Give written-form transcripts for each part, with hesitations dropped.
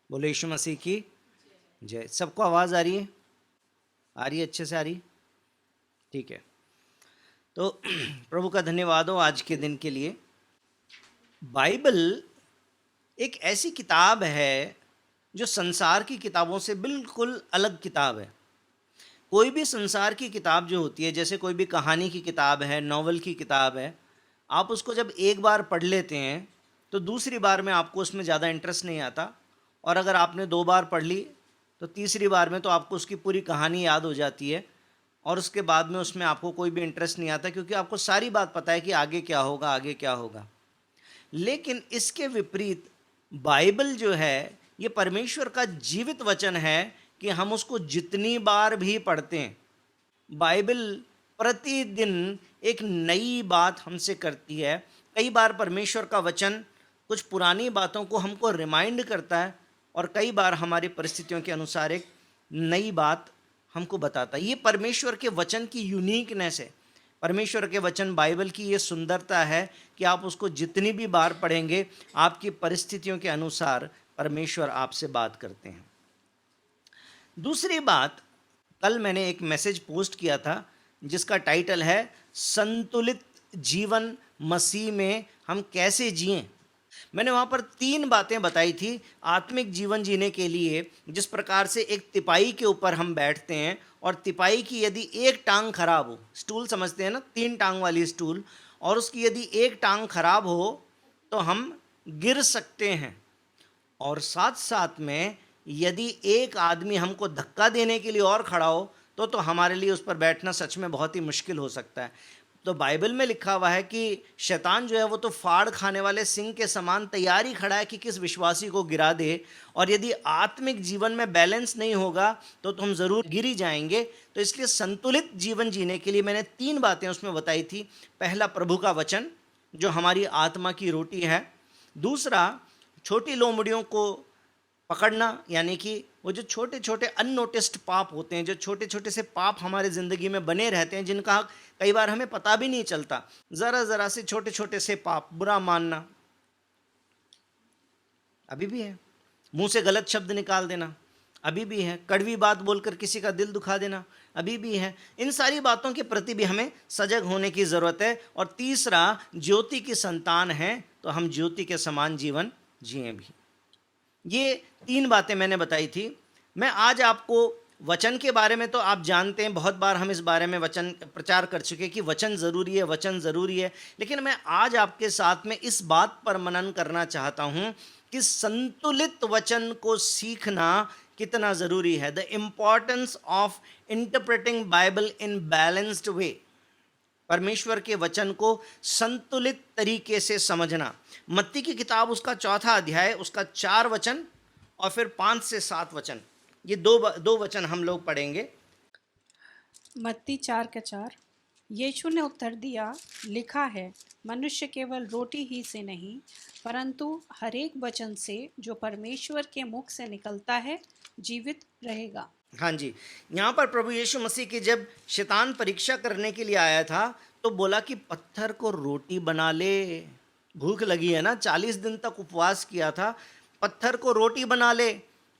बोले यीशु मसीह की जय। सबको आवाज़ आ रही है? आ रही है? अच्छे से आ रही? ठीक है। तो प्रभु का धन्यवाद हो आज के दिन के लिए। बाइबल एक ऐसी किताब है जो संसार की किताबों से बिल्कुल अलग किताब है। कोई भी संसार की किताब जो होती है, जैसे कोई भी कहानी की किताब है, नॉवल की किताब है, आप उसको जब एक बार पढ़ लेते हैं तो दूसरी बार में आपको उसमें ज़्यादा इंटरेस्ट नहीं आता, और अगर आपने 2 बार पढ़ ली तो तीसरी बार में तो आपको उसकी पूरी कहानी याद हो जाती है, और उसके बाद में उसमें आपको कोई भी इंटरेस्ट नहीं आता, क्योंकि आपको सारी बात पता है कि आगे क्या होगा, आगे क्या होगा। लेकिन इसके विपरीत बाइबल जो है ये परमेश्वर का जीवित वचन है कि हम उसको जितनी बार भी पढ़ते हैं, बाइबल प्रतिदिन एक नई बात हमसे करती है। कई बार परमेश्वर का वचन कुछ पुरानी बातों को हमको रिमाइंड करता है, और कई बार हमारी परिस्थितियों के अनुसार एक नई बात हमको बताता है। ये परमेश्वर के वचन की यूनिकनेस है। परमेश्वर के वचन बाइबल की ये सुंदरता है कि आप उसको जितनी भी बार पढ़ेंगे, आपकी परिस्थितियों के अनुसार परमेश्वर आपसे बात करते हैं। दूसरी बात, कल मैंने एक मैसेज पोस्ट किया था जिसका टाइटल है संतुलित जीवन मसीह में हम कैसे जिएं। मैंने वहाँ पर 3 बातें बताई थी आत्मिक जीवन जीने के लिए। जिस प्रकार से एक तिपाई के ऊपर हम बैठते हैं, और तिपाई की यदि एक टांग खराब हो, स्टूल समझते हैं ना, 3 टांग वाली स्टूल, और उसकी यदि एक टांग खराब हो तो हम गिर सकते हैं। और साथ साथ में यदि एक आदमी हमको धक्का देने के लिए और खड़ा हो तो हमारे लिए उस पर बैठना सच में बहुत ही मुश्किल हो सकता है। तो बाइबल में लिखा हुआ है कि शैतान जो है वो तो फाड़ खाने वाले सिंह के समान तैयार ही खड़ा है कि किस विश्वासी को गिरा दे, और यदि आत्मिक जीवन में बैलेंस नहीं होगा तो हम ज़रूर गिर ही जाएंगे। तो इसलिए संतुलित जीवन जीने के लिए मैंने 3 बातें उसमें बताई थी। पहला, प्रभु का वचन जो हमारी आत्मा की रोटी है। दूसरा, छोटी लोमड़ियों को पकड़ना, यानी कि वो जो छोटे छोटे अननोटिस्ड पाप होते हैं, जो छोटे छोटे से पाप हमारे ज़िंदगी में बने रहते हैं, जिनका कई बार हमें पता भी नहीं चलता। ज़रा ज़रा से छोटे छोटे से पाप, बुरा मानना अभी भी है, मुंह से गलत शब्द निकाल देना अभी भी है, कड़वी बात बोलकर किसी का दिल दुखा देना अभी भी है। इन सारी बातों के प्रति भी हमें सजग होने की ज़रूरत है। और तीसरा, ज्योति की संतान है तो हम ज्योति के समान जीवन जिए भी। ये 3 बातें मैंने बताई थी। मैं आज आपको वचन के बारे में, तो आप जानते हैं, बहुत बार हम इस बारे में वचन प्रचार कर चुके कि वचन ज़रूरी है, वचन ज़रूरी है। लेकिन मैं आज आपके साथ में इस बात पर मनन करना चाहता हूँ कि संतुलित वचन को सीखना कितना ज़रूरी है। The importance of interpreting Bible in balanced way. परमेश्वर के वचन को संतुलित तरीके से समझना। मत्ती की किताब उसका 4था अध्याय, उसका 4 वचन और फिर 5 से 7 वचन, ये दो वचन हम लोग पढ़ेंगे। मत्ती 4:4। यीशु ने उत्तर दिया, लिखा है, मनुष्य केवल रोटी ही से नहीं परंतु हर एक वचन से जो परमेश्वर के मुख से निकलता है जीवित रहेगा। हाँ जी, यहाँ पर प्रभु यीशु मसीह की जब शैतान परीक्षा करने के लिए आया था तो बोला कि पत्थर को रोटी बना ले। भूख लगी है ना, 40 दिन तक उपवास किया था, पत्थर को रोटी बना ले।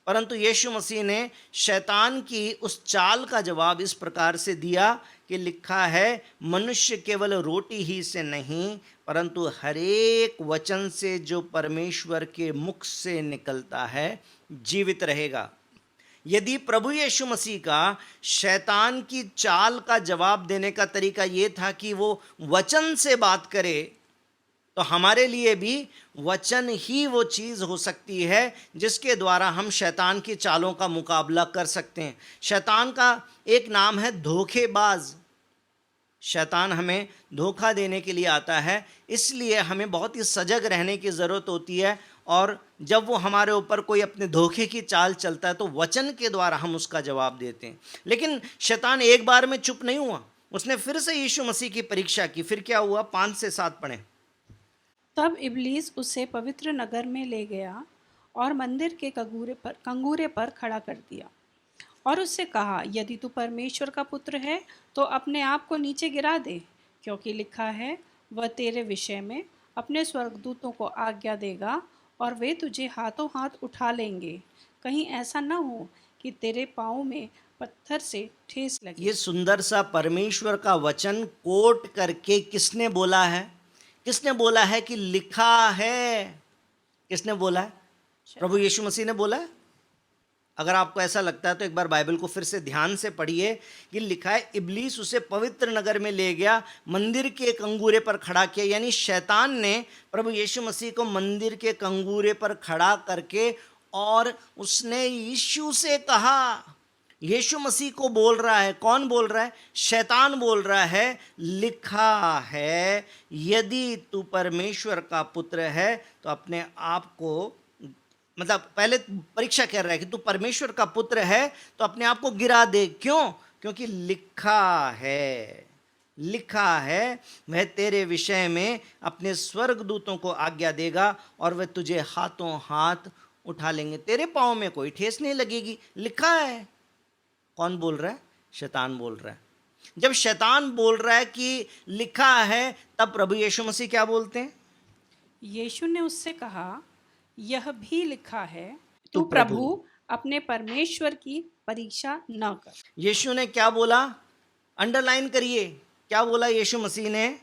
परंतु यीशु मसीह ने शैतान की उस चाल का जवाब इस प्रकार से दिया कि लिखा है, मनुष्य केवल रोटी ही से नहीं परंतु हर एक वचन से जो परमेश्वर के मुख से निकलता है जीवित रहेगा। यदि प्रभु यीशु मसीह का शैतान की चाल का जवाब देने का तरीका ये था कि वो वचन से बात करे, तो हमारे लिए भी वचन ही वो चीज़ हो सकती है जिसके द्वारा हम शैतान की चालों का मुकाबला कर सकते हैं। शैतान का एक नाम है धोखेबाज। शैतान हमें धोखा देने के लिए आता है, इसलिए हमें बहुत ही सजग रहने की ज़रूरत होती है। और जब वो हमारे ऊपर कोई अपने धोखे की चाल चलता है तो वचन के द्वारा हम उसका जवाब देते हैं। लेकिन शैतान एक बार में चुप नहीं हुआ, उसने फिर से यीशु मसीह की परीक्षा की। फिर क्या हुआ, 5 से 7 पढ़ें। तब इब्लीस उसे पवित्र नगर में ले गया और मंदिर के कंगूरे पर खड़ा कर दिया और उससे कहा, यदि तू परमेश्वर का पुत्र है तो अपने आप को नीचे गिरा दे, क्योंकि लिखा है, वह तेरे विषय में अपने स्वर्गदूतों को आज्ञा देगा और वे तुझे हाथों हाथ उठा लेंगे। कहीं ऐसा न हो कि तेरे पाँव में पत्थर से ठेस लगे। ये सुंदर सा परमेश्वर का वचन कोट करके किसने बोला है? किसने बोला है कि लिखा है? किसने बोला है? प्रभु यीशु मसीह ने बोला है। अगर आपको ऐसा लगता है तो एक बार बाइबल को फिर से ध्यान से पढ़िए कि लिखा है, इब्लीस उसे पवित्र नगर में ले गया, मंदिर के कंगूरे पर खड़ा किया। यानी शैतान ने प्रभु यीशु मसीह को मंदिर के कंगूरे पर खड़ा करके और उसने यीशु से कहा, यीशु मसीह को बोल रहा है। कौन बोल रहा है? शैतान बोल रहा है, लिखा है यदि तू परमेश्वर का पुत्र है तो अपने आप को, मतलब पहले परीक्षा कर रहा है कि तू परमेश्वर का पुत्र है तो अपने आप को गिरा दे। क्यों? क्योंकि लिखा है, लिखा है वह तेरे विषय में अपने स्वर्गदूतों को आज्ञा देगा और वह तुझे हाथों हाथ उठा लेंगे, तेरे पाँव में कोई ठेस नहीं लगेगी। लिखा है। कौन बोल रहा है? शैतान बोल रहा है। जब शैतान बोल रहा है कि लिखा है, तब प्रभु यीशु मसीह क्या बोलते हैं? यीशु ने उससे कहा, यह भी लिखा है, तू तू प्रभु प्रभु अपने परमेश्वर की परीक्षा न कर। यीशु ने क्या बोला? अंडरलाइन करिए, क्या बोला यीशु मसीह ने?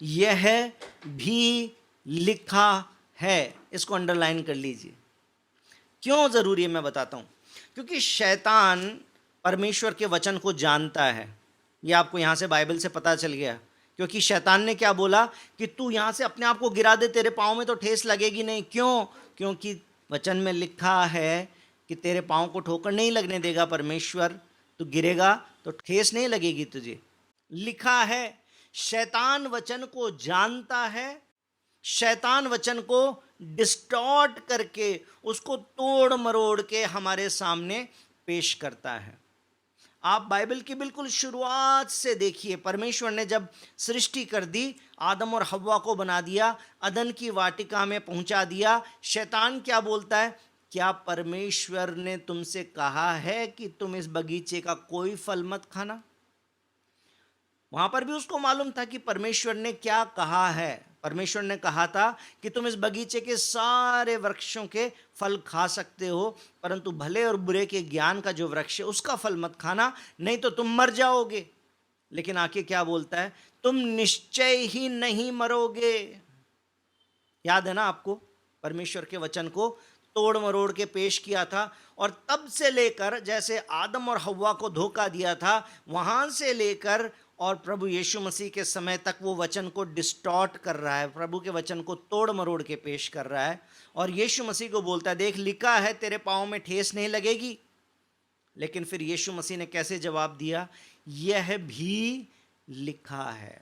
यह भी लिखा है। इसको अंडरलाइन कर लीजिए। क्यों जरूरी है मैं बताता हूं। क्योंकि शैतान परमेश्वर के वचन को जानता है। यह आपको यहां से बाइबल से पता चल गया। क्योंकि शैतान ने क्या बोला कि तू यहां से अपने आप को गिरा दे, तेरे पाँव में तो ठेस लगेगी नहीं। क्यों? क्योंकि वचन में लिखा है कि तेरे पाँव को ठोकर नहीं लगने देगा परमेश्वर, तू गिरेगा तो ठेस नहीं लगेगी तुझे। लिखा है। शैतान वचन को जानता है, शैतान वचन को डिस्टॉर्ट करके, उसको तोड़ मरोड़ के हमारे सामने पेश करता है। आप बाइबल की बिल्कुल शुरुआत से देखिए, परमेश्वर ने जब सृष्टि कर दी, आदम और हव्वा को बना दिया, अदन की वाटिका में पहुंचा दिया, शैतान क्या बोलता है? क्या परमेश्वर ने तुमसे कहा है कि तुम इस बगीचे का कोई फल मत खाना? वहां पर भी उसको मालूम था कि परमेश्वर ने क्या कहा है। परमेश्वर ने कहा था कि तुम इस बगीचे के सारे वृक्षों के फल खा सकते हो, परंतु भले और बुरे के ज्ञान का जो वृक्ष है उसका फल मत खाना, नहीं तो तुम मर जाओगे। लेकिन आके क्या बोलता है? तुम निश्चय ही नहीं मरोगे। याद है ना आपको? परमेश्वर के वचन को तोड़ मरोड़ के पेश किया था। और तब से लेकर, जैसे आदम और हव्वा को धोखा दिया था, वहां से लेकर और प्रभु यीशु मसीह के समय तक वो वचन को डिस्टॉर्ट कर रहा है, प्रभु के वचन को तोड़ मरोड़ के पेश कर रहा है। और यीशु मसीह को बोलता है, देख लिखा है तेरे पाँव में ठेस नहीं लगेगी। लेकिन फिर यीशु मसीह ने कैसे जवाब दिया? यह भी लिखा है।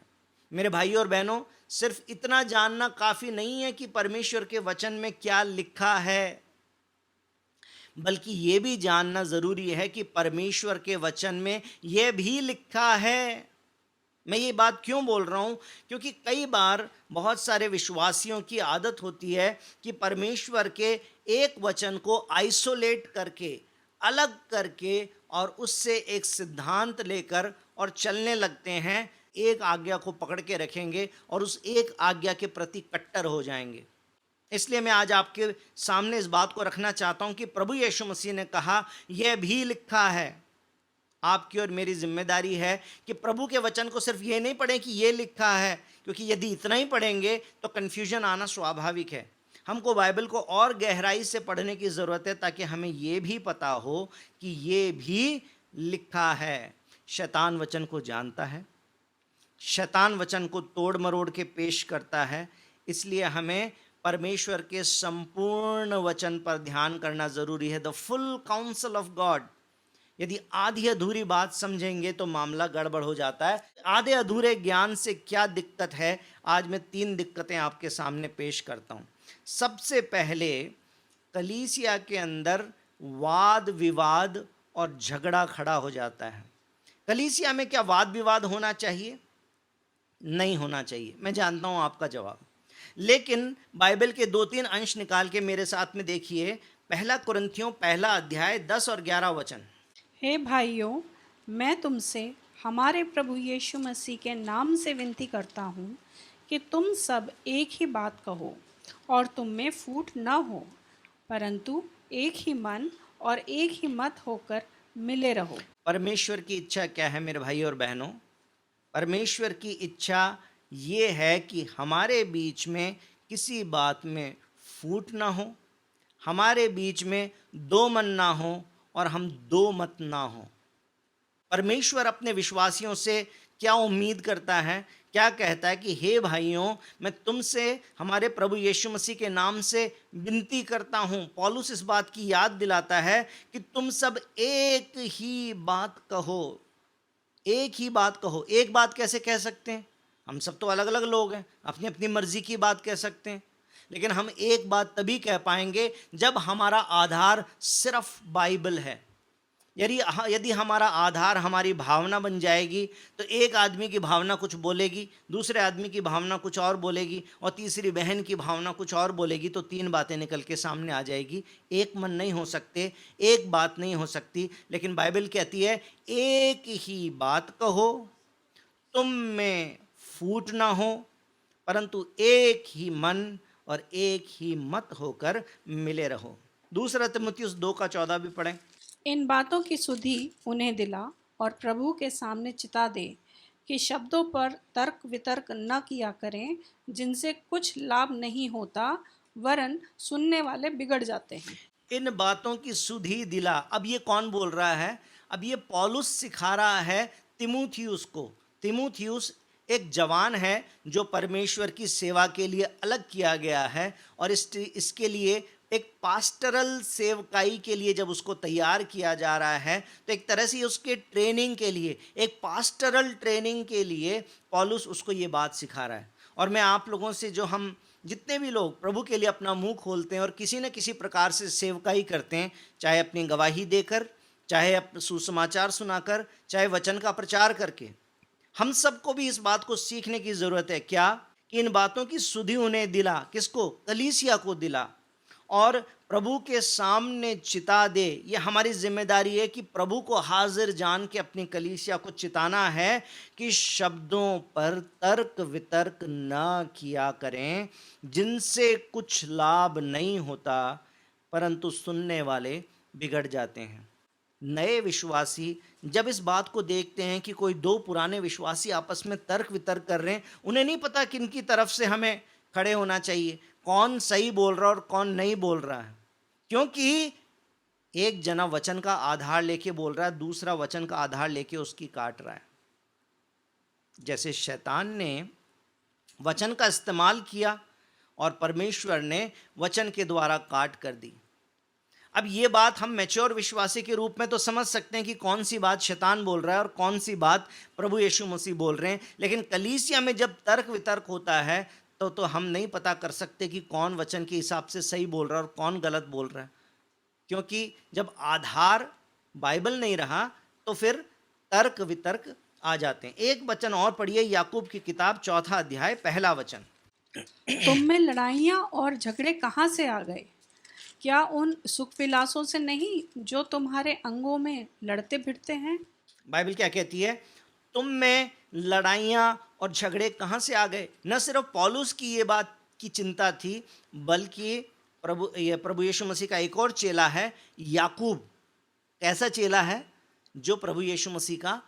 मेरे भाइयों और बहनों, सिर्फ इतना जानना काफी नहीं है कि परमेश्वर के वचन में क्या लिखा है, बल्कि यह भी जानना जरूरी है कि परमेश्वर के वचन में यह भी लिखा है। मैं ये बात क्यों बोल रहा हूं? क्योंकि कई बार बहुत सारे विश्वासियों की आदत होती है कि परमेश्वर के एक वचन को आइसोलेट करके, अलग करके, और उससे एक सिद्धांत लेकर और चलने लगते हैं। एक आज्ञा को पकड़ के रखेंगे और उस एक आज्ञा के प्रति कट्टर हो जाएंगे। इसलिए मैं आज आपके सामने इस बात को रखना चाहता हूं कि प्रभु यीशु मसीह ने कहा यह भी लिखा है। आपकी और मेरी जिम्मेदारी है कि प्रभु के वचन को सिर्फ ये नहीं पढ़ें कि ये लिखा है, क्योंकि यदि इतना ही पढ़ेंगे तो कन्फ्यूजन आना स्वाभाविक है। हमको बाइबल को और गहराई से पढ़ने की ज़रूरत है ताकि हमें ये भी पता हो कि ये भी लिखा है। शैतान वचन को जानता है, शैतान वचन को तोड़ मरोड़ के पेश करता है। इसलिए हमें परमेश्वर के संपूर्ण वचन पर ध्यान करना ज़रूरी है। The full council of God. यदि आधी अधूरी बात समझेंगे तो मामला गड़बड़ हो जाता है। आधे अधूरे ज्ञान से क्या दिक्कत है? आज मैं 3 दिक्कतें आपके सामने पेश करता हूं। सबसे पहले, कलीसिया के अंदर वाद विवाद और झगड़ा खड़ा हो जाता है। कलीसिया में क्या वाद विवाद होना चाहिए? नहीं होना चाहिए। मैं जानता हूं आपका जवाब, लेकिन बाइबल के 2-3 अंश निकाल के मेरे साथ में देखिए। पहला कुरिन्थियों 1 अध्याय 10 और 11 वचन। हे भाइयों, मैं तुमसे हमारे प्रभु यीशु मसीह के नाम से विनती करता हूँ कि तुम सब एक ही बात कहो। और तुम में फूट न हो, परंतु एक ही मन और एक ही मत होकर मिले रहो। परमेश्वर की इच्छा क्या है मेरे भाई और बहनों? परमेश्वर की इच्छा ये है कि हमारे बीच में किसी बात में फूट ना हो, हमारे बीच में दो मन ना हो और हम दो मत ना हो। परमेश्वर अपने विश्वासियों से क्या उम्मीद करता है, क्या कहता है कि हे भाइयों, मैं तुमसे हमारे प्रभु यीशु मसीह के नाम से विनती करता हूँ। पौलुस इस बात की याद दिलाता है कि तुम सब एक ही बात कहो। एक ही बात कहो। एक बात कैसे कह सकते हैं? हम सब तो अलग अलग लोग हैं, अपनी अपनी मर्जी की बात कह सकते हैं, लेकिन हम एक बात तभी कह पाएंगे जब हमारा आधार सिर्फ बाइबल है। यदि हमारा आधार हमारी भावना बन जाएगी तो एक आदमी की भावना कुछ बोलेगी, दूसरे आदमी की भावना कुछ और बोलेगी और तीसरी बहन की भावना कुछ और बोलेगी, तो तीन बातें निकल के सामने आ जाएगी। एक मन नहीं हो सकते, एक बात नहीं हो सकती। लेकिन बाइबल कहती है एक ही बात कहो, तुम में फूट ना हो, परंतु एक ही मन और एक ही मत होकर मिले रहो। दूसरा तिमुथियुस 2:14 भी पढ़ें। इन बातों की सुधि उन्हें दिला और प्रभु के सामने चिता दे कि शब्दों पर तर्क वितर्क न किया करें, जिनसे कुछ लाभ नहीं होता, वरन सुनने वाले बिगड़ जाते हैं। इन बातों की सुधि दिला। अब ये कौन बोल रहा है? अब ये पौलुस सिखा रहा है तिमुथियुस को। तिमुथियुस एक जवान है जो परमेश्वर की सेवा के लिए अलग किया गया है, और इसके लिए एक पास्टरल सेवकाई के लिए जब उसको तैयार किया जा रहा है, तो एक तरह से उसके ट्रेनिंग के लिए, एक पास्टरल ट्रेनिंग के लिए पौलुस उसको ये बात सिखा रहा है। और मैं आप लोगों से, जो हम जितने भी लोग प्रभु के लिए अपना मुंह खोलते हैं और किसी न किसी प्रकार से सेवकाई करते हैं, चाहे अपनी गवाही देकर, चाहे सुसमाचार सुनाकर, चाहे वचन का प्रचार करके, हम सबको भी इस बात को सीखने की ज़रूरत है। क्या? कि इन बातों की सुधि उन्हें दिला। किसको? कलीसिया को दिला, और प्रभु के सामने चिता दे। ये हमारी जिम्मेदारी है कि प्रभु को हाजिर जान के अपनी कलीसिया को चिताना है कि शब्दों पर तर्क वितर्क न किया करें, जिनसे कुछ लाभ नहीं होता, परंतु सुनने वाले बिगड़ जाते हैं। नए विश्वासी जब इस बात को देखते हैं कि कोई दो पुराने विश्वासी आपस में तर्क वितर्क कर रहे हैं, उन्हें नहीं पता किन की तरफ से हमें खड़े होना चाहिए, कौन सही बोल रहा है और कौन नहीं बोल रहा है। क्योंकि एक जना वचन का आधार लेके बोल रहा है, दूसरा वचन का आधार लेके उसकी काट रहा है। जैसे शैतान ने वचन का इस्तेमाल किया और परमेश्वर ने वचन के द्वारा काट कर दी। अब ये बात हम मैच्योर विश्वासी के रूप में तो समझ सकते हैं कि कौन सी बात शैतान बोल रहा है और कौन सी बात प्रभु यीशु मसीह बोल रहे हैं, लेकिन कलीसिया में जब तर्क वितर्क होता है तो हम नहीं पता कर सकते कि कौन वचन के हिसाब से सही बोल रहा है और कौन गलत बोल रहा है। क्योंकि जब आधार बाइबल नहीं रहा तो फिर तर्क वितर्क आ जाते हैं। एक वचन और पढ़िए, याकूब की किताब 4 अध्याय 1 वचन। तुम में लड़ाइयाँ और झगड़े कहाँ से आ गए? क्या उन सुख विलासों से नहीं जो तुम्हारे अंगों में लड़ते भिड़ते हैं? बाइबल क्या कहती है? तुम में लड़ाइयाँ और झगड़े कहाँ से आ गए? न सिर्फ पौलुस की ये बात की चिंता थी, बल्कि प्रभु यीशु मसीह का एक और चेला है याकूब। कैसा चेला है? जो प्रभु यीशु मसीह का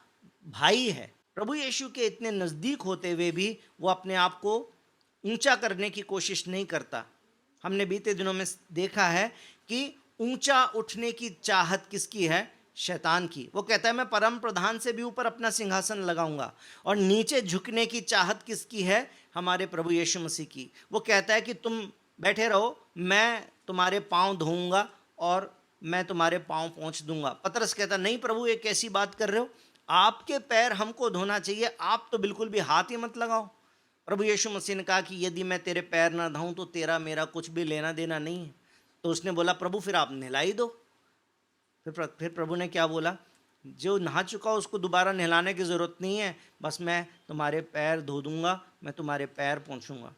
भाई है। प्रभु यीशु के इतने नज़दीक होते हुए भी वो अपने आप को ऊंचा करने की कोशिश नहीं करता। हमने बीते दिनों में देखा है कि ऊंचा उठने की चाहत किसकी है? शैतान की। वो कहता है मैं परम प्रधान से भी ऊपर अपना सिंहासन लगाऊंगा। और नीचे झुकने की चाहत किसकी है? हमारे प्रभु यीशु मसीह की। वो कहता है कि तुम बैठे रहो, मैं तुम्हारे पाँव धोऊंगा और मैं तुम्हारे पाँव पोंछ दूंगा। पतरस कहता नहीं प्रभु, ये कैसी बात कर रहे हो? आपके पैर हमको धोना चाहिए, आप तो बिल्कुल भी हाथ ही मत लगाओ। प्रभु यीशु मसीह ने कहा कि यदि मैं तेरे पैर ना धोऊं तो तेरा मेरा कुछ भी लेना देना नहीं है। तो उसने बोला प्रभु फिर आप नहला ही दो। फिर प्रभु ने क्या बोला? जो नहा चुका उसको दोबारा नहलाने की ज़रूरत नहीं है, बस मैं तुम्हारे पैर धो दूंगा, मैं तुम्हारे पैर पोंछूंगा।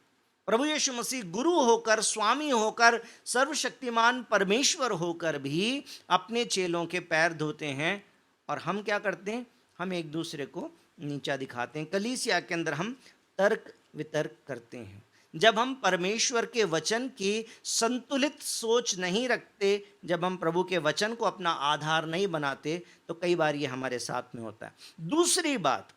प्रभु यीशु मसीह गुरु होकर, स्वामी होकर, सर्वशक्तिमान परमेश्वर होकर भी अपने चेलों के पैर धोते हैं। और हम क्या करते हैं? हम एक दूसरे को नीचा दिखाते हैं। कलीसिया के अंदर हम तर्क वितर्क करते हैं। जब हम परमेश्वर के वचन की संतुलित सोच नहीं रखते, जब हम प्रभु के वचन को अपना आधार नहीं बनाते, तो कई बार ये हमारे साथ में होता है। दूसरी बात,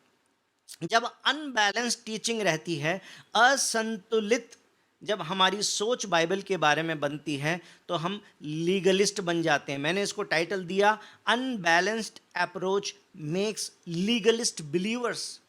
जब अनबैलेंस टीचिंग रहती है, असंतुलित जब हमारी सोच बाइबल के बारे में बनती है, तो हम लीगलिस्ट बन जाते हैं। मैंने इसको टाइटल दिया, अनबैलेंस्ड अप्रोच मेक्स लीगलिस्ट बिलीवर्स।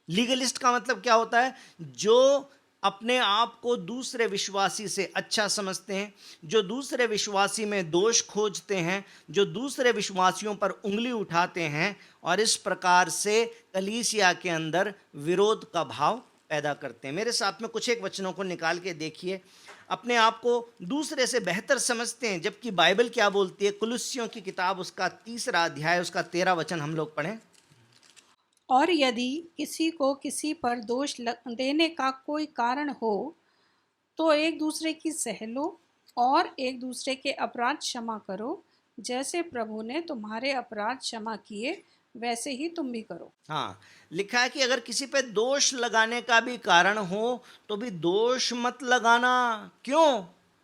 लीगलिस्ट का मतलब क्या होता है? जो अपने आप को दूसरे विश्वासी से अच्छा समझते हैं, जो दूसरे विश्वासी में दोष खोजते हैं, जो दूसरे विश्वासियों पर उंगली उठाते हैं, और इस प्रकार से कलीसिया के अंदर विरोध का भाव पैदा करते हैं। मेरे साथ में कुछ एक वचनों को निकाल के देखिए। अपने आप को दूसरे से बेहतर समझते हैं, जबकि बाइबल क्या बोलती है? कुलुस्सियों की किताब उसका 3 अध्याय उसका 13 वचन हम लोग पढ़ें। और यदि किसी को किसी पर दोष देने का कोई कारण हो, तो एक दूसरे की सह लो और एक दूसरे के अपराध क्षमा करो। जैसे प्रभु ने तुम्हारे अपराध क्षमा किए, वैसे ही तुम भी करो। हाँ, लिखा है कि अगर किसी पे दोष लगाने का भी कारण हो, तो भी दोष मत लगाना। क्यों?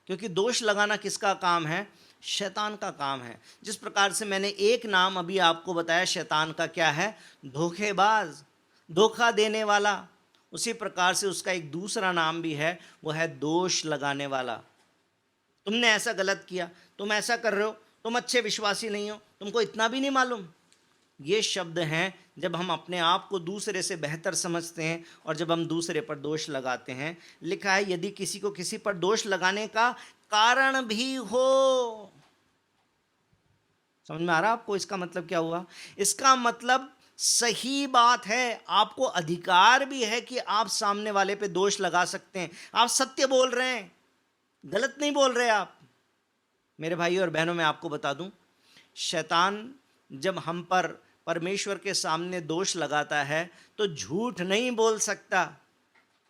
क्योंकि दोष लगाना किसका काम है? शैतान का काम है। जिस प्रकार से मैंने एक नाम अभी आपको बताया शैतान का, क्या है? धोखेबाज, धोखा देने वाला। उसी प्रकार से उसका एक दूसरा नाम भी है, वो है दोष लगाने वाला। तुमने ऐसा गलत किया, तुम ऐसा कर रहे हो, तुम अच्छे विश्वासी नहीं हो, तुमको इतना भी नहीं मालूम। ये शब्द हैं जब हम अपने आप को दूसरे से बेहतर समझते हैं और जब हम दूसरे पर दोष लगाते हैं। लिखा है, यदि किसी को किसी पर दोष लगाने का कारण भी हो। समझ में आ रहा आपको इसका मतलब क्या हुआ? इसका मतलब सही बात है, आपको अधिकार भी है कि आप सामने वाले पे दोष लगा सकते हैं। आप सत्य बोल रहे हैं, गलत नहीं बोल रहे आप। मेरे भाई और बहनों, मैं आपको बता दूं, शैतान जब हम पर परमेश्वर के सामने दोष लगाता है, तो झूठ नहीं बोल सकता।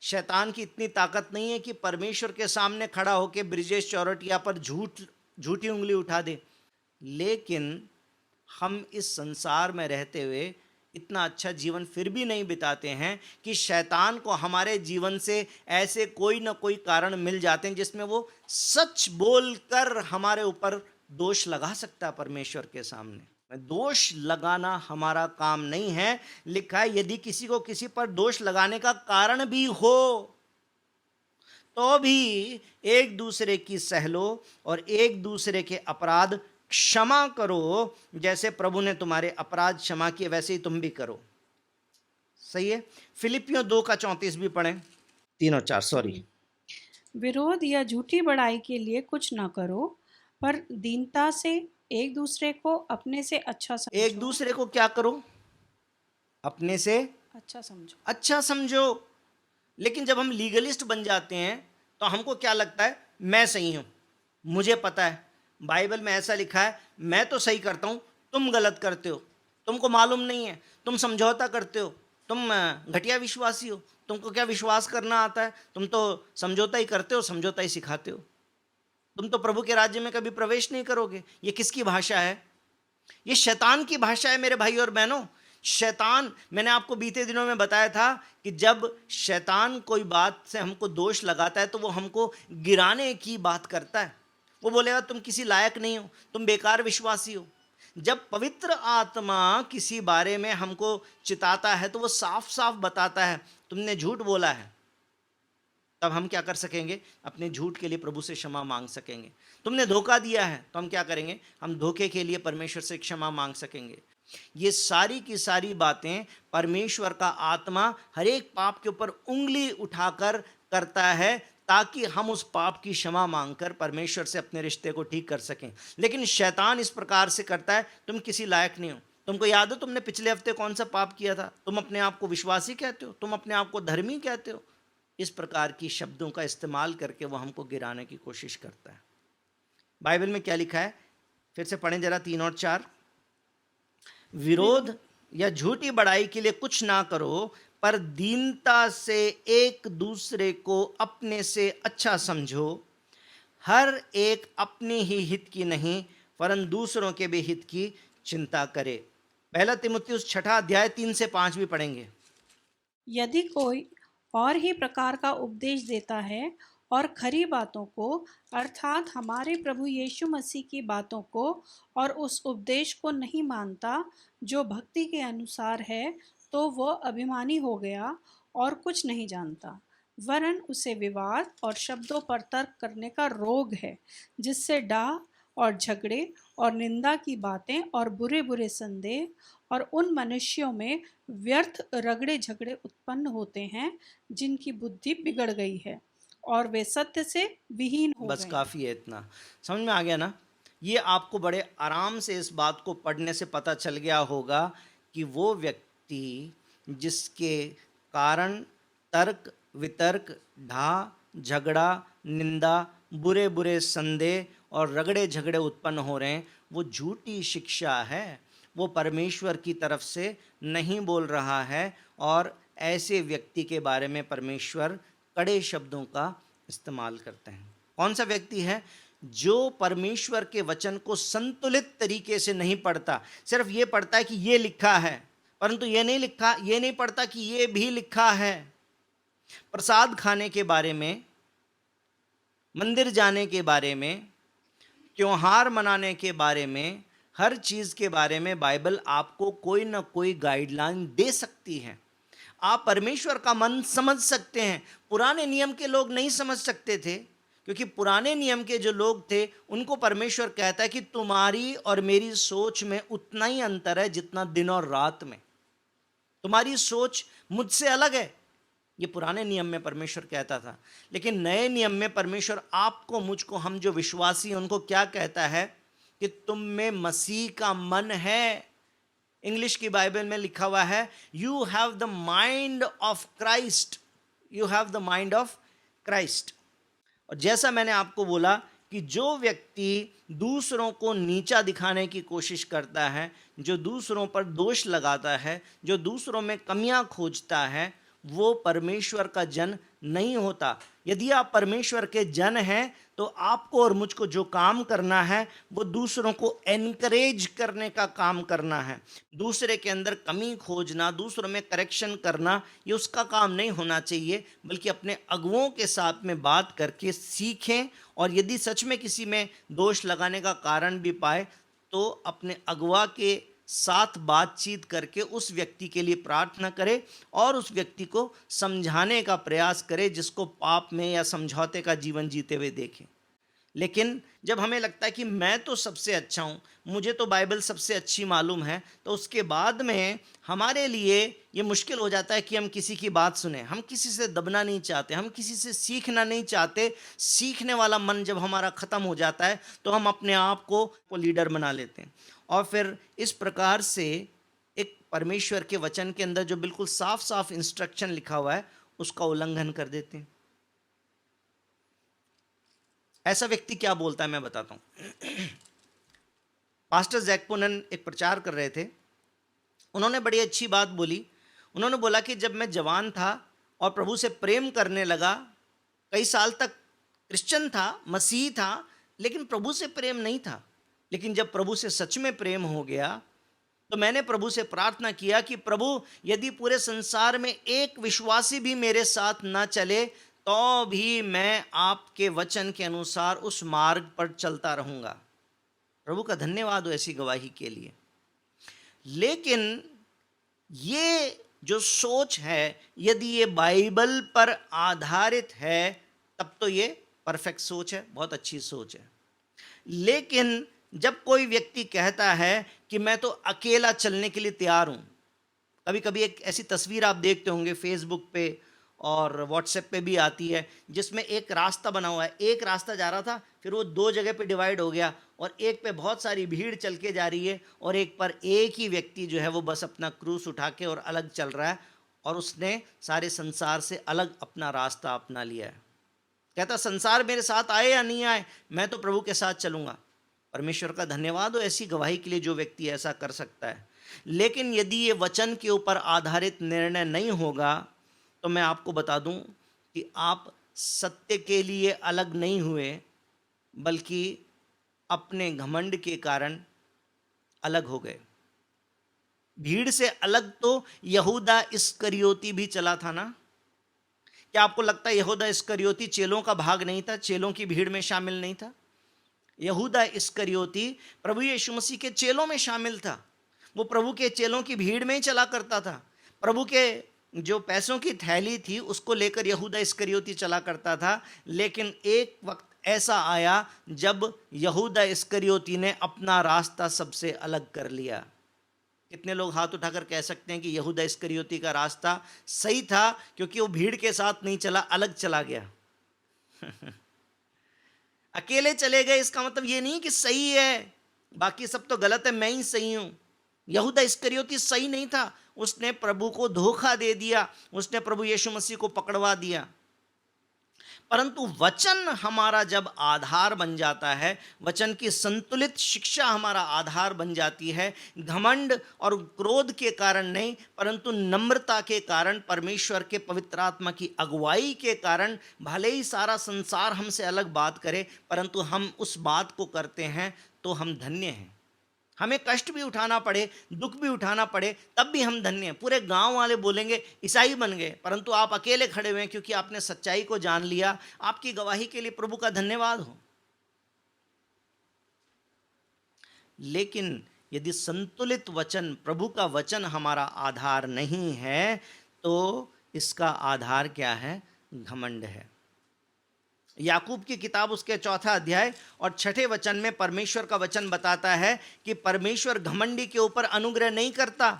शैतान की इतनी ताकत नहीं है कि परमेश्वर के सामने खड़ा होकर ब्रिजेश चौरटिया पर झूठी उंगली उठा दे। लेकिन हम इस संसार में रहते हुए इतना अच्छा जीवन फिर भी नहीं बिताते हैं कि शैतान को हमारे जीवन से ऐसे कोई ना कोई कारण मिल जाते हैं जिसमें वो सच बोलकर हमारे ऊपर दोष लगा सकता है परमेश्वर के सामने। दोष लगाना हमारा काम नहीं है। लिखा है, यदि किसी को किसी पर दोष लगाने का कारण भी हो, तो भी एक दूसरे की सह लो और एक दूसरे के अपराध क्षमा करो। जैसे प्रभु ने तुम्हारे अपराध क्षमा किए, वैसे ही तुम भी करो। सही है? फिलिपियों 2:34 भी पढ़ें, 3 और 4। सॉरी। विरोध या झूठी बड़ाई के लिए कुछ न करो, पर दीनता से एक दूसरे को अपने से अच्छा समझो। एक दूसरे को क्या करो? अपने से अच्छा समझो। लेकिन जब हम लीगलिस्ट बन जाते हैं, तो हमको क्या लगता है? मैं सही हूं, मुझे पता है, बाइबल में ऐसा लिखा है, मैं तो सही करता हूं, तुम गलत करते हो, तुमको मालूम नहीं है, तुम समझौता करते हो, तुम घटिया विश्वासी हो, तुमको क्या विश्वास करना आता है? तुम तो समझौता ही करते हो, समझौता ही सिखाते हो, तुम तो प्रभु के राज्य में कभी प्रवेश नहीं करोगे। ये किसकी भाषा है? ये शैतान की भाषा है मेरे भाई और बहनों। शैतान, मैंने आपको बीते दिनों में बताया था कि जब शैतान कोई बात से हमको दोष लगाता है, तो वो हमको गिराने की बात करता है। वो बोलेगा तुम किसी लायक नहीं हो, तुम बेकार विश्वासी हो। जब पवित्र आत्मा किसी बारे में हमको चिताता है, तो वो साफ साफ बताता है तुमने झूठ बोला है। तब हम क्या कर सकेंगे? अपने झूठ के लिए प्रभु से क्षमा मांग सकेंगे। तुमने धोखा दिया है, तो हम क्या करेंगे? हम धोखे के लिए परमेश्वर से क्षमा मांग सकेंगे। ये सारी की सारी बातें परमेश्वर का आत्मा हर एक पाप के ऊपर उंगली उठाकर करता है, ताकि हम उस पाप की क्षमा मांगकर परमेश्वर से अपने रिश्ते को ठीक कर सकें। लेकिन शैतान इस प्रकार से करता है, तुम किसी लायक नहीं हो। तुमको याद हो तुमने पिछले हफ्ते कौन सा पाप किया था? तुम अपने आप को विश्वासी कहते हो, तुम अपने आप को धर्मी कहते हो। इस प्रकार की शब्दों का इस्तेमाल करके वो हमको गिराने की कोशिश करता है। बाइबल में क्या लिखा है? फिर से पढ़ें जरा, 3 और 4। विरोध या झूठी बड़ाई के लिए कुछ ना करो, पर दीनता से एक दूसरे को अपने से अच्छा समझो। हर एक अपने ही हित की नहीं, वरन दूसरों के भी हित की चिंता करे। 1 तीमुथियुस 6 अध्याय 3 से 5 भी पढ़ेंगे। यदि कोई और ही प्रकार का उपदेश देता है और खरी बातों को अर्थात हमारे प्रभु यीशु मसीह की बातों को और उस उपदेश को नहीं मानता जो भक्ति के अनुसार है, तो वह अभिमानी हो गया और कुछ नहीं जानता, वरन उसे विवाद और शब्दों पर तर्क करने का रोग है, जिससे डाह और झगड़े और निंदा की बातें और बुरे बुरे संदेह और उन मनुष्यों में व्यर्थ रगड़े झगड़े उत्पन्न होते हैं जिनकी बुद्धि बिगड़ गई है और वे सत्य से विहीन हो बस गए। काफ़ी है इतना। समझ में आ गया ना? ये आपको बड़े आराम से इस बात को पढ़ने से पता चल गया होगा कि वो व्यक्ति जिसके कारण तर्क वितर्क ढा झगड़ा निंदा बुरे बुरे संदेह और रगड़े झगड़े उत्पन्न हो रहे हैं, वो झूठी शिक्षा है, वो परमेश्वर की तरफ से नहीं बोल रहा है। और ऐसे व्यक्ति के बारे में परमेश्वर कड़े शब्दों का इस्तेमाल करते हैं। कौन सा व्यक्ति है? जो परमेश्वर के वचन को संतुलित तरीके से नहीं पढ़ता, सिर्फ ये पढ़ता है कि ये लिखा है, परंतु ये नहीं पढ़ता कि ये भी लिखा है। प्रसाद खाने के बारे में, मंदिर जाने के बारे में, त्योहार मनाने के बारे में, हर चीज़ के बारे में बाइबल आपको कोई ना कोई गाइडलाइन दे सकती है। आप परमेश्वर का मन समझ सकते हैं। पुराने नियम के लोग नहीं समझ सकते थे, क्योंकि पुराने नियम के जो लोग थे उनको परमेश्वर कहता है कि तुम्हारी और मेरी सोच में उतना ही अंतर है जितना दिन और रात में। तुम्हारी सोच मुझसे अलग है, ये पुराने नियम में परमेश्वर कहता था। लेकिन नए नियम में परमेश्वर आपको, मुझको, हम जो विश्वासी हैं उनको क्या कहता है कि तुम में मसीह का मन है। इंग्लिश की बाइबल में लिखा हुआ है, you have the mind of Christ, you have the mind of Christ. और जैसा मैंने आपको बोला कि जो व्यक्ति दूसरों को नीचा दिखाने की कोशिश करता है, जो दूसरों पर दोष लगाता है, जो दूसरों में कमियां खोजता है, वो परमेश्वर का जन नहीं होता। यदि आप परमेश्वर के जन हैं तो आपको और मुझको जो काम करना है वो दूसरों को एनकरेज करने का काम करना है। दूसरे के अंदर कमी खोजना, दूसरों में करेक्शन करना, ये उसका काम नहीं होना चाहिए, बल्कि अपने अगुओं के साथ में बात करके सीखें। और यदि सच में किसी में दोष लगाने का कारण भी पाए तो अपने अगुआ के साथ बातचीत करके उस व्यक्ति के लिए प्रार्थना करे और उस व्यक्ति को समझाने का प्रयास करे, जिसको पाप में या समझौते का जीवन जीते हुए देखें। लेकिन जब हमें लगता है कि मैं तो सबसे अच्छा हूँ, मुझे तो बाइबल सबसे अच्छी मालूम है, तो उसके बाद में हमारे लिए ये मुश्किल हो जाता है कि हम किसी की बात सुने। हम किसी से दबना नहीं चाहते, हम किसी से सीखना नहीं चाहते। सीखने वाला मन जब हमारा ख़त्म हो जाता है तो हम अपने आप को लीडर बना लेते हैं और फिर इस प्रकार से एक परमेश्वर के वचन के अंदर जो बिल्कुल साफ साफ इंस्ट्रक्शन लिखा हुआ है उसका उल्लंघन कर देते हैं। ऐसा व्यक्ति क्या बोलता है मैं बताता हूं। पास्टर जैक पोनन एक प्रचार कर रहे थे, उन्होंने बड़ी अच्छी बात बोली। उन्होंने बोला कि जब मैं जवान था और प्रभु से प्रेम करने लगा, कई साल तक क्रिश्चियन था, मसीह था, लेकिन प्रभु से प्रेम नहीं था। लेकिन जब प्रभु से सच में प्रेम हो गया तो मैंने प्रभु से प्रार्थना किया कि प्रभु, यदि पूरे संसार में एक विश्वासी भी मेरे साथ ना चले तो भी मैं आपके वचन के अनुसार उस मार्ग पर चलता रहूंगा। प्रभु का धन्यवाद हो ऐसी गवाही के लिए। लेकिन ये जो सोच है, यदि ये बाइबल पर आधारित है तब तो ये परफेक्ट सोच है, बहुत अच्छी सोच है। लेकिन जब कोई व्यक्ति कहता है कि मैं तो अकेला चलने के लिए तैयार हूँ, कभी कभी एक ऐसी तस्वीर आप देखते होंगे फेसबुक पे और व्हाट्सएप पे भी आती है, जिसमें एक रास्ता बना हुआ है, एक रास्ता जा रहा था, फिर वो दो जगह पे डिवाइड हो गया और एक पे बहुत सारी भीड़ चल के जा रही है और एक पर एक ही व्यक्ति जो है वो बस अपना क्रूस उठा के और अलग चल रहा है और उसने सारे संसार से अलग अपना रास्ता अपना लिया है। कहता संसार मेरे साथ आए या नहीं आए, मैं तो प्रभु के साथ चलूँगा। परमेश्वर का धन्यवाद हो ऐसी गवाही के लिए जो व्यक्ति ऐसा कर सकता है। लेकिन यदि ये वचन के ऊपर आधारित निर्णय नहीं होगा तो मैं आपको बता दूं कि आप सत्य के लिए अलग नहीं हुए, बल्कि अपने घमंड के कारण अलग हो गए। भीड़ से अलग तो यहूदा इस्करियोती भी चला था ना। क्या आपको लगता है यहूदा इस्करियोती चेलों का भाग नहीं था, चेलों की भीड़ में शामिल नहीं था? यहूदा इस्करियोती प्रभु यीशु मसीह के चेलों में शामिल था। वो प्रभु के चेलों की भीड़ में ही चला करता था। प्रभु के जो पैसों की थैली थी उसको लेकर यहूदा इस्करियोती चला करता था। लेकिन एक वक्त ऐसा आया जब यहूदा इस्करियोती ने अपना रास्ता सबसे अलग कर लिया। कितने लोग हाथ उठाकर कह सकते हैं कि यहूदा इस्करियोती का रास्ता सही था, क्योंकि वो भीड़ के साथ नहीं चला, अलग चला गया। अकेले चले गए, इसका मतलब ये नहीं कि सही है, बाकी सब तो गलत है, मैं ही सही हूं। यहूदा इस्करियोती सही नहीं था, उसने प्रभु को धोखा दे दिया, उसने प्रभु यीशु मसीह को पकड़वा दिया। परंतु वचन हमारा जब आधार बन जाता है, वचन की संतुलित शिक्षा हमारा आधार बन जाती है, घमंड और क्रोध के कारण नहीं, परंतु नम्रता के कारण, परमेश्वर के पवित्र आत्मा की अगुवाई के कारण, भले ही सारा संसार हमसे अलग बात करे, परंतु हम उस बात को करते हैं तो हम धन्य हैं। हमें कष्ट भी उठाना पड़े, दुख भी उठाना पड़े, तब भी हम धन्य हैं। पूरे गांव वाले बोलेंगे ईसाई बन गए, परंतु आप अकेले खड़े हुए हैं क्योंकि आपने सच्चाई को जान लिया। आपकी गवाही के लिए प्रभु का धन्यवाद हो। लेकिन यदि संतुलित वचन, प्रभु का वचन हमारा आधार नहीं है, तो इसका आधार क्या है? घमंड है। याकूब की किताब उसके 4 अध्याय और 6 वचन में परमेश्वर का वचन बताता है कि परमेश्वर घमंडी के ऊपर अनुग्रह नहीं करता,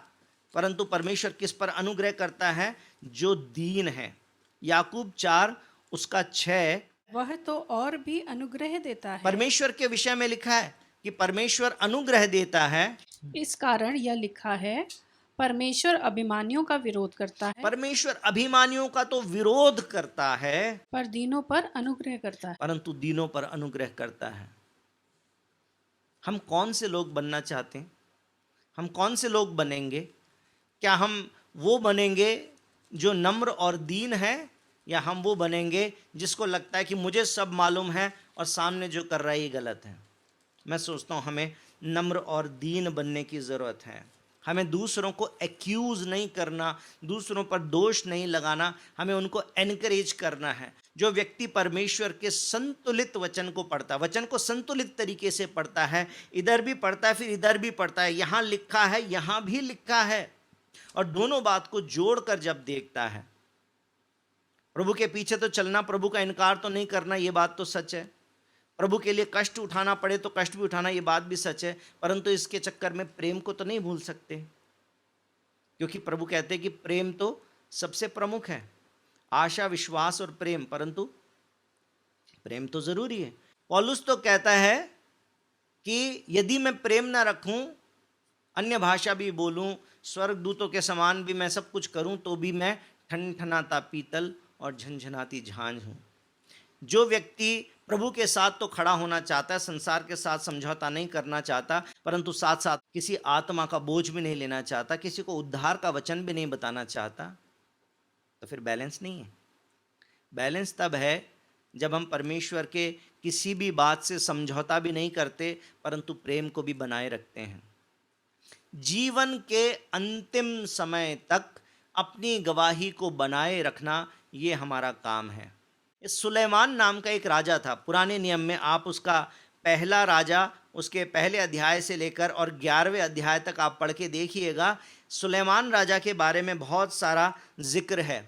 परंतु परमेश्वर किस पर अनुग्रह करता है? जो दीन है। याकूब 4 उसका 6, वह तो और भी अनुग्रह देता है। परमेश्वर के विषय में लिखा है कि परमेश्वर अनुग्रह देता है। इस कारण यह लिखा है, परमेश्वर अभिमानियों का विरोध करता है, परमेश्वर अभिमानियों का तो विरोध करता है, पर दीनों पर अनुग्रह करता है। परंतु दीनों पर अनुग्रह करता है। हम कौन से लोग बनना चाहते हैं? हम कौन से लोग बनेंगे? क्या हम वो बनेंगे जो नम्र और दीन है, या हम वो बनेंगे जिसको लगता है कि मुझे सब मालूम है और सामने जो कर रहा है ये गलत है? मैं सोचता हूँ हमें नम्र और दीन बनने की ज़रूरत है। हमें दूसरों को एक्यूज़ नहीं करना, दूसरों पर दोष नहीं लगाना, हमें उनको एनकरेज करना है। जो व्यक्ति परमेश्वर के संतुलित वचन को पढ़ता है, वचन को संतुलित तरीके से पढ़ता है, इधर भी पढ़ता है फिर इधर भी पढ़ता है, यहाँ लिखा है यहाँ भी लिखा है, और दोनों बात को जोड़कर जब देखता है, प्रभु के पीछे तो चलना, प्रभु का इनकार तो नहीं करना, ये बात तो सच है। प्रभु के लिए कष्ट उठाना पड़े तो कष्ट भी उठाना, ये बात भी सच है। परंतु इसके चक्कर में प्रेम को तो नहीं भूल सकते, क्योंकि प्रभु कहते हैं कि प्रेम तो सबसे प्रमुख है। आशा, विश्वास और प्रेम, परंतु प्रेम तो जरूरी है। पौलुस तो कहता है कि यदि मैं प्रेम ना रखूं, अन्य भाषा भी बोलूं, स्वर्गदूतों के समान भी मैं सब कुछ करूं, तो भी मैं ठनठनाता पीतल और झंझनाती झांझ हूं। जो व्यक्ति प्रभु के साथ तो खड़ा होना चाहता है, संसार के साथ समझौता नहीं करना चाहता, परंतु साथ साथ किसी आत्मा का बोझ भी नहीं लेना चाहता, किसी को उद्धार का वचन भी नहीं बताना चाहता, तो फिर बैलेंस नहीं है। बैलेंस तब है जब हम परमेश्वर के किसी भी बात से समझौता भी नहीं करते, परंतु प्रेम को भी बनाए रखते हैं। जीवन के अंतिम समय तक अपनी गवाही को बनाए रखना, ये हमारा काम है। सुलेमान नाम का एक राजा था। पुराने नियम में आप उसका पहला राजा, उसके पहले अध्याय से लेकर और 11वें अध्याय तक आप पढ़ के देखिएगा। सुलेमान राजा के बारे में बहुत सारा जिक्र है।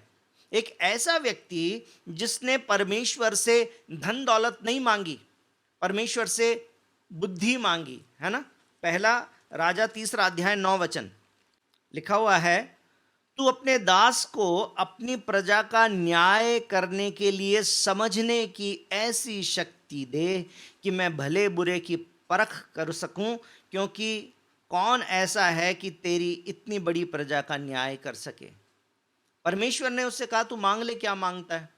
एक ऐसा व्यक्ति जिसने परमेश्वर से धन दौलत नहीं मांगी, परमेश्वर से बुद्धि मांगी, है ना। पहला राजा 3 अध्याय 9 वचन लिखा हुआ है, तू अपने दास को अपनी प्रजा का न्याय करने के लिए समझने की ऐसी शक्ति दे कि मैं भले बुरे की परख कर सकूं, क्योंकि कौन ऐसा है कि तेरी इतनी बड़ी प्रजा का न्याय कर सके। परमेश्वर ने उससे कहा, तू मांग ले, क्या मांगता है।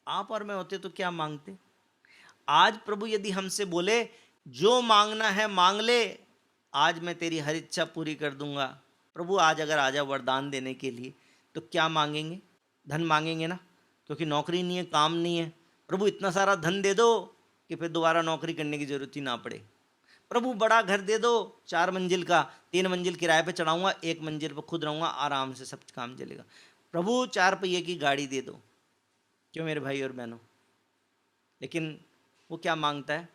आप और मैं होते तो क्या मांगते। आज प्रभु यदि हमसे बोले जो मांगना है मांग ले, आज मैं तेरी हर इच्छा पूरी कर दूंगा। प्रभु आज अगर आ जाए वरदान देने के लिए, तो क्या मांगेंगे? धन मांगेंगे ना, क्योंकि नौकरी नहीं है, काम नहीं है। प्रभु इतना सारा धन दे दो कि फिर दोबारा नौकरी करने की जरूरत ही ना पड़े। प्रभु बड़ा घर दे दो, 4 मंजिल का, 3 मंजिल किराए पे चढ़ाऊंगा, 1 मंजिल पर खुद रहूंगा, आराम से सब काम चलेगा। प्रभु 4 पहिए की गाड़ी दे दो, क्यों मेरे भाई और बहनों? लेकिन वो क्या मांगता है?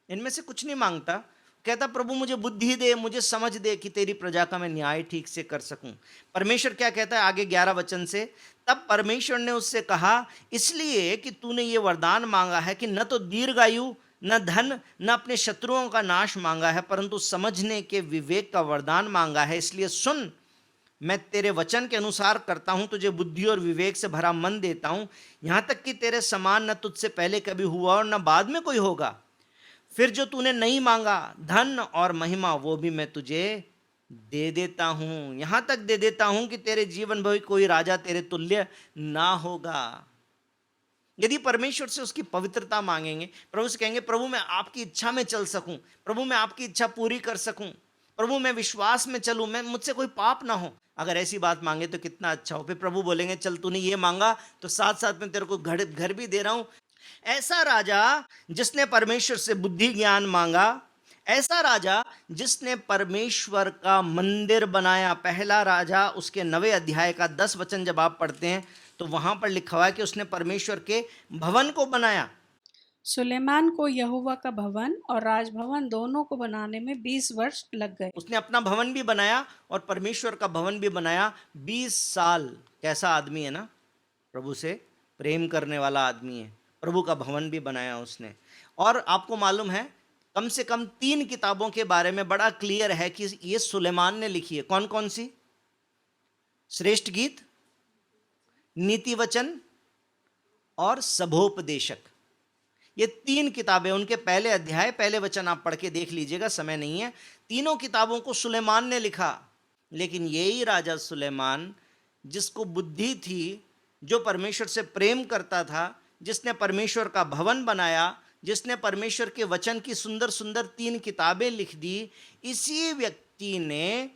इनमें से कुछ नहीं मांगता। कहता प्रभु मुझे बुद्धि दे, मुझे समझ दे कि तेरी प्रजा का मैं न्याय ठीक से कर सकूं। परमेश्वर क्या कहता है आगे 11 वचन से? तब परमेश्वर ने उससे कहा, इसलिए कि तूने ये वरदान मांगा है कि न तो दीर्घायु, न धन, न अपने शत्रुओं का नाश मांगा है, परंतु समझने के विवेक का वरदान मांगा है। इसलिए सुन, मैं तेरे वचन के अनुसार करता हूं, तुझे बुद्धि और विवेक से भरा मन देता हूं, यहां तक कि तेरे समान न तुझसे पहले कभी हुआ और न बाद में कोई होगा। फिर जो तूने नहीं मांगा, धन और महिमा, वो भी मैं तुझे दे देता हूं, यहां तक दे देता हूं कि तेरे जीवन भर कोई राजा तेरे तुल्य ना होगा। यदि परमेश्वर से उसकी पवित्रता मांगेंगे, प्रभु से कहेंगे प्रभु मैं आपकी इच्छा में चल सकूं, प्रभु मैं आपकी इच्छा पूरी कर सकूं, प्रभु मैं विश्वास में चलूं, मैं मुझसे कोई पाप ना हो, अगर ऐसी बात मांगे तो कितना अच्छा हो। फिर प्रभु बोलेंगे चल तूने ये मांगा तो साथ साथ में तेरे को घर भी दे रहा हूं। ऐसा राजा जिसने परमेश्वर से बुद्धि ज्ञान मांगा, ऐसा राजा जिसने परमेश्वर का मंदिर बनाया। पहला राजा उसके 9वें अध्याय का 10 वचन जब आप पढ़ते हैं तो वहां पर लिखा हुआ है कि उसने परमेश्वर के भवन को बनाया। सुलेमान को यहोवा का भवन और राजभवन दोनों को बनाने में 20 वर्ष लग गए। उसने अपना भवन भी बनाया और परमेश्वर का भवन भी बनाया 20 साल। कैसा आदमी है ना, प्रभु से प्रेम करने वाला आदमी है। प्रभु का भवन भी बनाया उसने। और आपको मालूम है कम से कम 3 किताबों के बारे में बड़ा क्लियर है कि ये सुलेमान ने लिखी है। कौन कौन सी? श्रेष्ठ गीत, नीति वचन और सभोपदेशक। ये 3 किताबें, उनके पहले अध्याय पहले वचन आप पढ़ के देख लीजिएगा, समय नहीं है। तीनों किताबों को सुलेमान ने लिखा। लेकिन यही राजा सुलेमान जिसको बुद्धि थी, जो परमेश्वर से प्रेम करता था, जिसने परमेश्वर का भवन बनाया, जिसने परमेश्वर के वचन की सुंदर सुंदर 3 किताबें लिख दी, इसी व्यक्ति ने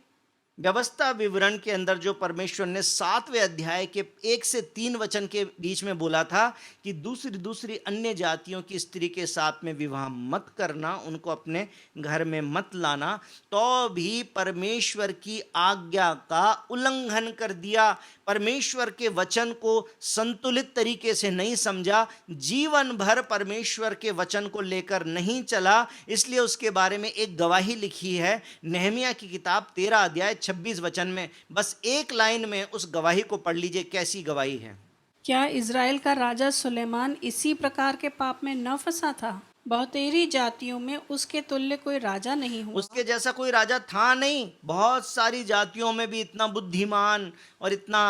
व्यवस्था विवरण के अंदर जो परमेश्वर ने 7वें अध्याय के 1 से 3 वचन के बीच में बोला था कि दूसरी अन्य जातियों की स्त्री के साथ में विवाह मत करना, उनको अपने घर में मत लाना, तो भी परमेश्वर की आज्ञा का उल्लंघन कर दिया। परमेश्वर के वचन को संतुलित तरीके से नहीं समझा, जीवन भर परमेश्वर के वचन को लेकर नहीं चला। इसलिए उसके बारे में एक गवाही लिखी है नहमिया की किताब 13 अध्याय 26 वचन में। बस एक लाइन में उस गवाही को पढ़ लीजिए, कैसी गवाही है। क्या इज़राइल का राजा सुलेमान इसी प्रकार के पाप में न फंसा था? बहुतेरी जातियों में उसके तुल्य कोई राजा नहीं हुआ। उसके जैसा कोई राजा था नहीं। बहुत सारी जातियों में भी इतना बुद्धिमान और इतना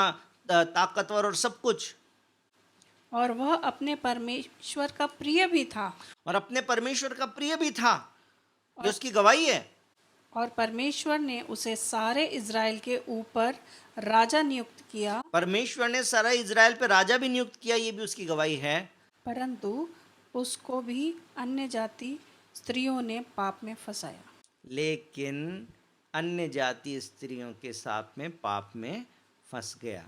ताकतवर और सब कुछ, और वह अपने परमेश्वर का प्रिय भी था। और अपने परमेश्वर का प्रिय भी था। ये उसकी गवाही है। और परमेश्वर ने उसे सारे इज़राइल के ऊपर राजा नियुक्त किया, परमेश्वर ने सारा इज़राइल पे राजा भी नियुक्त किया, ये भी उसकी गवाही है। परंतु उसको भी अन्य जाति स्त्रियों ने पाप में फंसाया। लेकिन अन्य जाति स्त्रियों के साथ में पाप में फंस गया।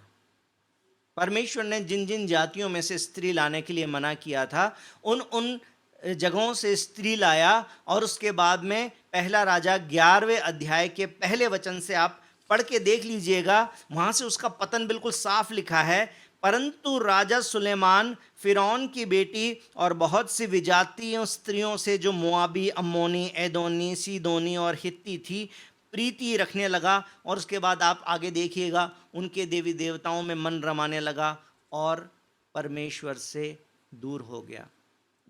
परमेश्वर ने जिन जिन जातियों में से स्त्री लाने के लिए मना किया था, उन उन जगहों से स्त्री लाया। और उसके बाद में पहला राजा 11वें अध्याय के पहले वचन से आप पढ़ के देख लीजिएगा, वहां से उसका पतन बिल्कुल साफ लिखा है। परंतु राजा सुलेमान फिरौन की बेटी और बहुत सी विजातीय स्त्रियों से, जो मोआबी, अम्मोनी, एदोनी, सीदोनी और हित्ती थी, प्रीति रखने लगा। और उसके बाद आप आगे देखिएगा, उनके देवी देवताओं में मन रमाने लगा और परमेश्वर से दूर हो गया।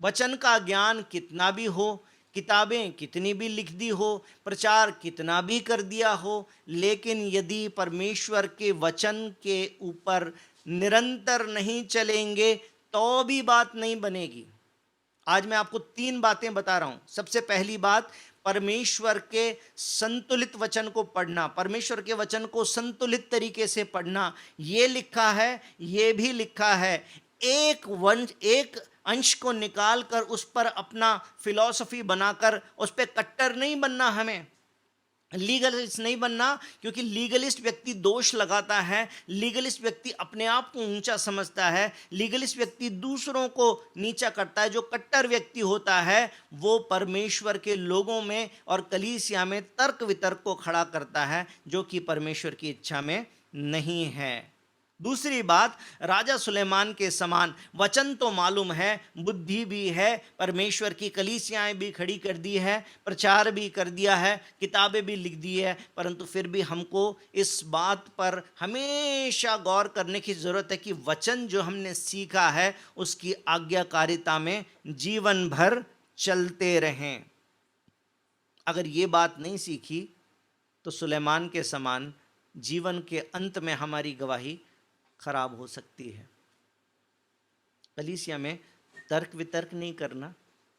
वचन का ज्ञान कितना भी हो, किताबें कितनी भी लिख दी हो, प्रचार कितना भी कर दिया हो, लेकिन यदि परमेश्वर के वचन के ऊपर निरंतर नहीं चलेंगे तो भी बात नहीं बनेगी। आज मैं आपको 3 बातें बता रहा हूं। सबसे पहली बात, परमेश्वर के संतुलित वचन को पढ़ना, परमेश्वर के वचन को संतुलित तरीके से पढ़ना। ये लिखा है, ये भी लिखा है। एक अंश को निकालकर उस पर अपना फिलॉसफी बनाकर उस पर कट्टर नहीं बनना, हमें लीगलिस्ट नहीं बनना, क्योंकि लीगलिस्ट व्यक्ति दोष लगाता है, लीगलिस्ट व्यक्ति अपने आप को ऊंचा समझता है, लीगलिस्ट व्यक्ति दूसरों को नीचा करता है। जो कट्टर व्यक्ति होता है वो परमेश्वर के लोगों में और कलीसिया में तर्क वितर्क को खड़ा करता है, जो कि परमेश्वर की इच्छा में नहीं है। दूसरी बात, राजा सुलेमान के समान वचन तो मालूम है, बुद्धि भी है, परमेश्वर की कलीसियाएं भी खड़ी कर दी है, प्रचार भी कर दिया है, किताबें भी लिख दी है, परंतु फिर भी हमको इस बात पर हमेशा गौर करने की ज़रूरत है कि वचन जो हमने सीखा है उसकी आज्ञाकारिता में जीवन भर चलते रहें। अगर ये बात नहीं सीखी तो सुलेमान के समान जीवन के अंत में हमारी गवाही खराब हो सकती है। कलीसिया में तर्क वितर्क नहीं करना,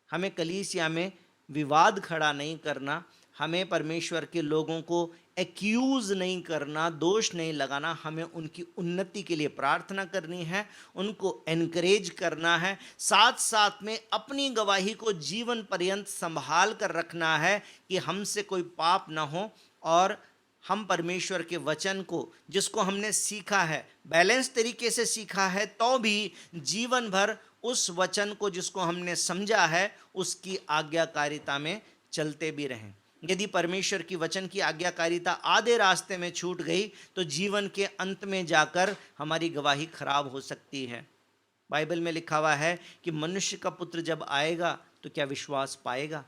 हमें कलीसिया में विवाद खड़ा नहीं करना, हमें परमेश्वर के लोगों को एक्यूज नहीं करना, दोष नहीं लगाना, हमें उनकी उन्नति के लिए प्रार्थना करनी है, उनको एनकरेज करना है, साथ साथ में अपनी गवाही को जीवन पर्यंत संभाल कर रखना है कि हमसे कोई पाप ना हो और हम परमेश्वर के वचन को जिसको हमने सीखा है, बैलेंस तरीके से सीखा है, तो भी जीवन भर उस वचन को जिसको हमने समझा है उसकी आज्ञाकारिता में चलते भी रहें। यदि परमेश्वर की वचन की आज्ञाकारिता आधे रास्ते में छूट गई तो जीवन के अंत में जाकर हमारी गवाही खराब हो सकती है। बाइबल में लिखा हुआ है कि मनुष्य का पुत्र जब आएगा तो क्या विश्वास पाएगा।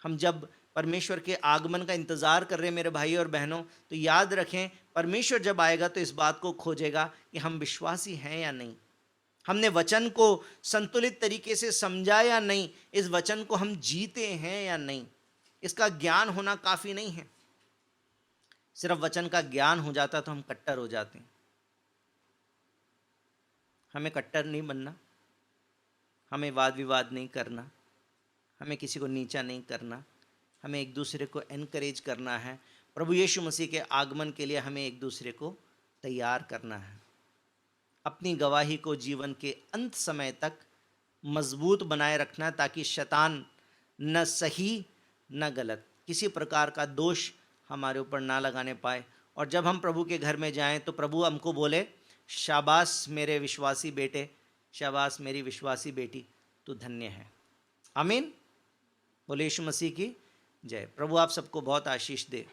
हम जब परमेश्वर के आगमन का इंतज़ार कर रहे हैं मेरे भाई और बहनों, तो याद रखें परमेश्वर जब आएगा तो इस बात को खोजेगा कि हम विश्वासी हैं या नहीं, हमने वचन को संतुलित तरीके से समझा या नहीं, इस वचन को हम जीते हैं या नहीं। इसका ज्ञान होना काफ़ी नहीं है। सिर्फ वचन का ज्ञान हो जाता तो हम कट्टर हो जाते हैं। हमें कट्टर नहीं बनना, हमें वाद विवाद नहीं करना, हमें किसी को नीचा नहीं करना, हमें एक दूसरे को एनकरेज करना है। प्रभु यीशु मसीह के आगमन के लिए हमें एक दूसरे को तैयार करना है। अपनी गवाही को जीवन के अंत समय तक मजबूत बनाए रखना ताकि शैतान न सही न गलत किसी प्रकार का दोष हमारे ऊपर ना लगाने पाए। और जब हम प्रभु के घर में जाएं तो प्रभु हमको बोले, शाबाश मेरे विश्वासी बेटे, शाबाश मेरी विश्वासी बेटी, तू धन्य है। आमीन। बोले यीशु मसीह की जय। प्रभु आप सबको बहुत आशीष दे।